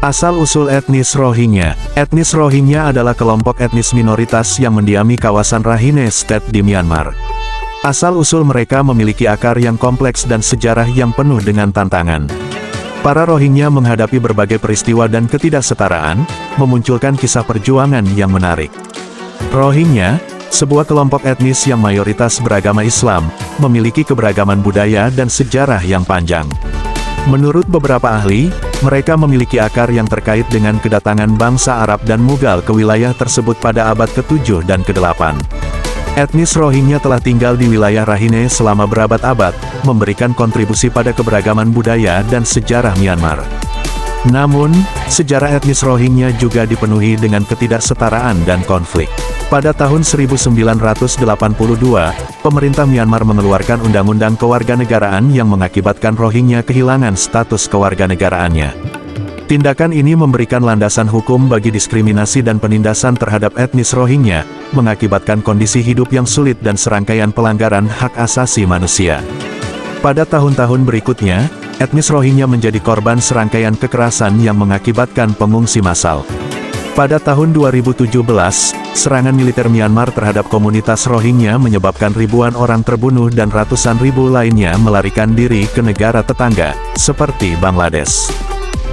Asal-usul etnis Rohingya. Etnis Rohingya adalah kelompok etnis minoritas yang mendiami kawasan Rakhine State di Myanmar. Asal-usul mereka memiliki akar yang kompleks dan sejarah yang penuh dengan tantangan. Para Rohingya menghadapi berbagai peristiwa dan ketidaksetaraan, memunculkan kisah perjuangan yang menarik. Rohingya, sebuah kelompok etnis yang mayoritas beragama Islam, memiliki keberagaman budaya dan sejarah yang panjang. Menurut beberapa ahli, mereka memiliki akar yang terkait dengan kedatangan bangsa Arab dan Mughal ke wilayah tersebut pada abad ke-7 dan ke-8. Etnis Rohingya telah tinggal di wilayah Rakhine selama berabad-abad, memberikan kontribusi pada keberagaman budaya dan sejarah Myanmar. Namun, sejarah etnis Rohingya juga dipenuhi dengan ketidaksetaraan dan konflik. Pada tahun 1982, pemerintah Myanmar mengeluarkan Undang-Undang Kewarganegaraan yang mengakibatkan Rohingya kehilangan status kewarganegaraannya. Tindakan ini memberikan landasan hukum bagi diskriminasi dan penindasan terhadap etnis Rohingya, mengakibatkan kondisi hidup yang sulit dan serangkaian pelanggaran hak asasi manusia. Pada tahun-tahun berikutnya, etnis Rohingya menjadi korban serangkaian kekerasan yang mengakibatkan pengungsi massal. Pada tahun 2017, serangan militer Myanmar terhadap komunitas Rohingya menyebabkan ribuan orang terbunuh dan ratusan ribu lainnya melarikan diri ke negara tetangga, seperti Bangladesh.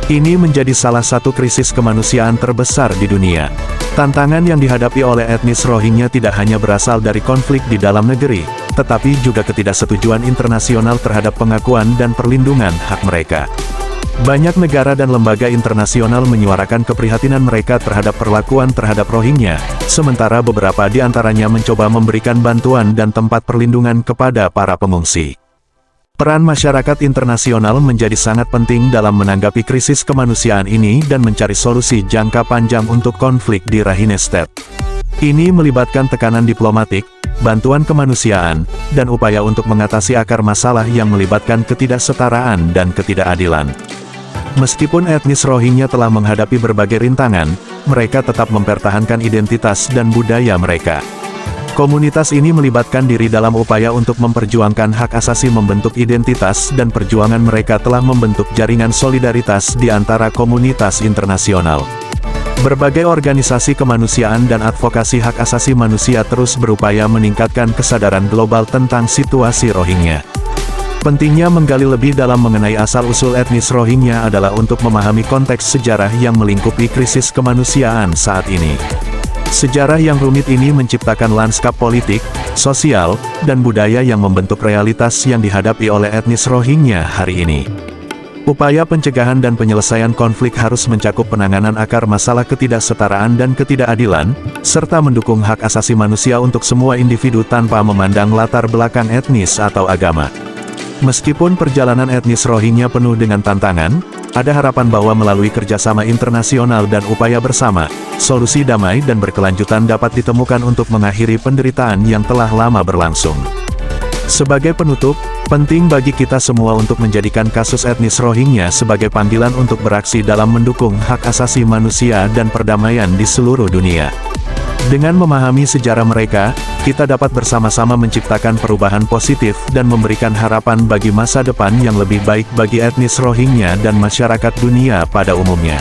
Ini menjadi salah satu krisis kemanusiaan terbesar di dunia. Tantangan yang dihadapi oleh etnis Rohingya tidak hanya berasal dari konflik di dalam negeri, tetapi juga ketidaksetujuan internasional terhadap pengakuan dan perlindungan hak mereka. Banyak negara dan lembaga internasional menyuarakan keprihatinan mereka terhadap perlakuan terhadap Rohingya, sementara beberapa di antaranya mencoba memberikan bantuan dan tempat perlindungan kepada para pengungsi. Peran masyarakat internasional menjadi sangat penting dalam menanggapi krisis kemanusiaan ini dan mencari solusi jangka panjang untuk konflik di Rakhine State. Ini melibatkan tekanan diplomatik, bantuan kemanusiaan, dan upaya untuk mengatasi akar masalah yang melibatkan ketidaksetaraan dan ketidakadilan. Meskipun etnis Rohingya telah menghadapi berbagai rintangan, mereka tetap mempertahankan identitas dan budaya mereka. Komunitas ini melibatkan diri dalam upaya untuk memperjuangkan hak asasi, membentuk identitas, dan perjuangan mereka telah membentuk jaringan solidaritas di antara komunitas internasional. Berbagai organisasi kemanusiaan dan advokasi hak asasi manusia terus berupaya meningkatkan kesadaran global tentang situasi Rohingya. Pentingnya menggali lebih dalam mengenai asal-usul etnis Rohingya adalah untuk memahami konteks sejarah yang melingkupi krisis kemanusiaan saat ini. Sejarah yang rumit ini menciptakan lanskap politik, sosial, dan budaya yang membentuk realitas yang dihadapi oleh etnis Rohingya hari ini. Upaya pencegahan dan penyelesaian konflik harus mencakup penanganan akar masalah ketidaksetaraan dan ketidakadilan, serta mendukung hak asasi manusia untuk semua individu tanpa memandang latar belakang etnis atau agama. Meskipun perjalanan etnis Rohingya penuh dengan tantangan, ada harapan bahwa melalui kerjasama internasional dan upaya bersama, solusi damai dan berkelanjutan dapat ditemukan untuk mengakhiri penderitaan yang telah lama berlangsung. Sebagai penutup, penting bagi kita semua untuk menjadikan kasus etnis Rohingya sebagai panggilan untuk beraksi dalam mendukung hak asasi manusia dan perdamaian di seluruh dunia. Dengan memahami sejarah mereka, kita dapat bersama-sama menciptakan perubahan positif dan memberikan harapan bagi masa depan yang lebih baik bagi etnis Rohingya dan masyarakat dunia pada umumnya.